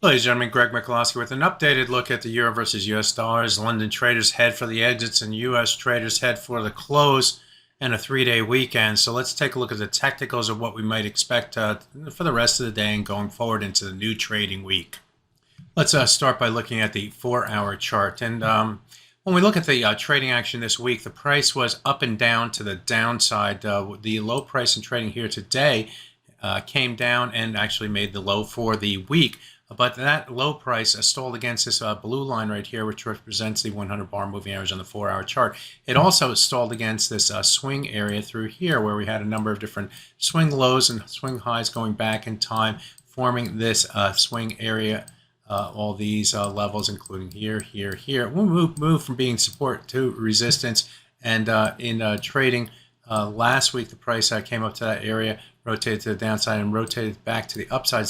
Ladies and gentlemen, Greg Mikulowski with an updated look at the euro versus US dollars. London traders head for the exits and US traders head for the close and a 3-day weekend. So let's take a look at the technicals of what we might expect for the rest of the day and going forward into the new trading week. Let's start by looking at the 4-hour chart. And when we look at the trading action this week, the price was up and down to the downside. The low price in trading here today came down and actually made the low for the week. But that low price stalled against this blue line right here, which represents the 100 bar moving average on the 4-hour chart. It also stalled against this swing area through here, where we had a number of different swing lows and swing highs going back in time, forming this swing area. All these levels, including here, here, here. We'll move from being support to resistance. And in trading last week, the price came up to that area, rotated to the downside, and rotated back to the upside,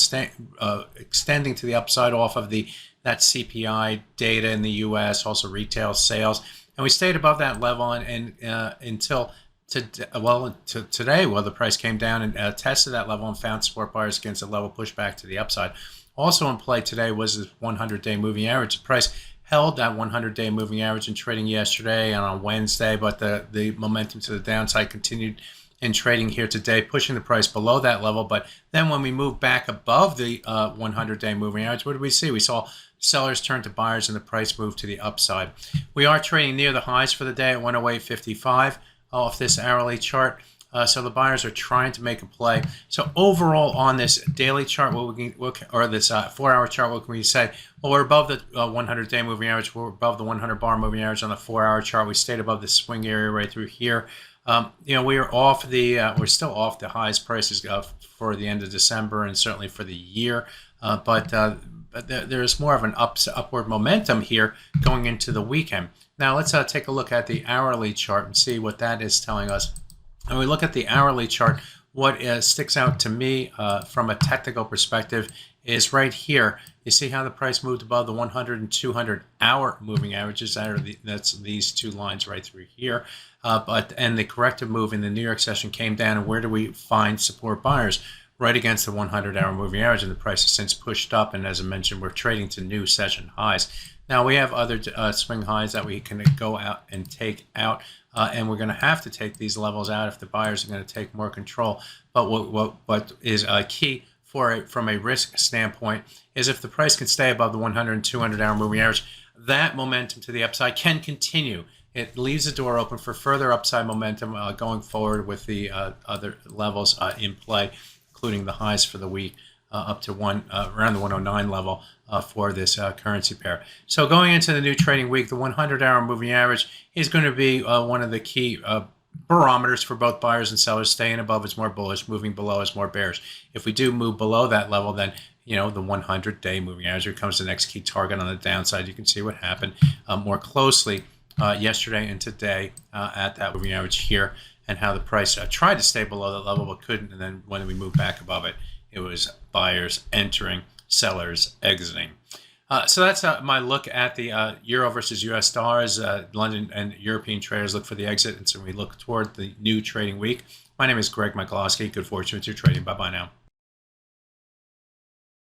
extending to the upside off of that CPI data in the U.S., also retail sales. And we stayed above that level until today. Well, the price came down and tested that level and found support buyers against a level pushback to the upside. Also in play today was the 100-day moving average. The price held that 100-day moving average in trading yesterday and on Wednesday, but the momentum to the downside continued in trading here today, pushing the price below that level. But then when we move back above the 100-day moving average, what did we see? We saw sellers turn to buyers and the price moved to the upside. We are trading near the highs for the day at 108.55 off this hourly chart. So the buyers are trying to make a play. So overall on this daily chart, or this 4-hour chart, what can we say? Well, we're above the 100-day moving average. We're above the 100-bar moving average on the 4-hour chart. We stayed above the swing area right through here. We are off we're still off the highest prices for the end of December and certainly for the year. But there's more of an upward momentum here going into the weekend. Now let's take a look at the hourly chart and see what that is telling us. When we look at the hourly chart, what sticks out to me from a technical perspective is right here. You see how the price moved above the 100 and 200 hour moving averages. That's these two lines right through here. And the corrective move in the New York session came down. And where do we find support buyers? Right against the 100-hour moving average, and the price has since pushed up. And as I mentioned, we're trading to new session highs. Now we have other swing highs that we can go out and take out, and we're going to have to take these levels out if the buyers are going to take more control. But what is key from a risk standpoint is if the price can stay above the 100 and 200-hour moving average, that momentum to the upside can continue. It leaves the door open for further upside momentum going forward with the other levels in play, including the highs for the week up to around the 109 level for this currency pair. So going into the new trading week, the 100-hour moving average is going to be one of the key barometers for both buyers and sellers. Staying above is more bullish, moving below is more bearish. If we do move below that level, then the 100-day moving average becomes the next key target on the downside. You can see what happened more closely yesterday and today at that moving average here, and how the price tried to stay below that level but couldn't, and then when we moved back above it, it was buyers entering, sellers exiting. So that's my look at the euro versus US dollars. London and European traders look for the exit, and so we look toward the new trading week. My name is Greg Mikulowski. Good fortune with your trading. Bye-bye now.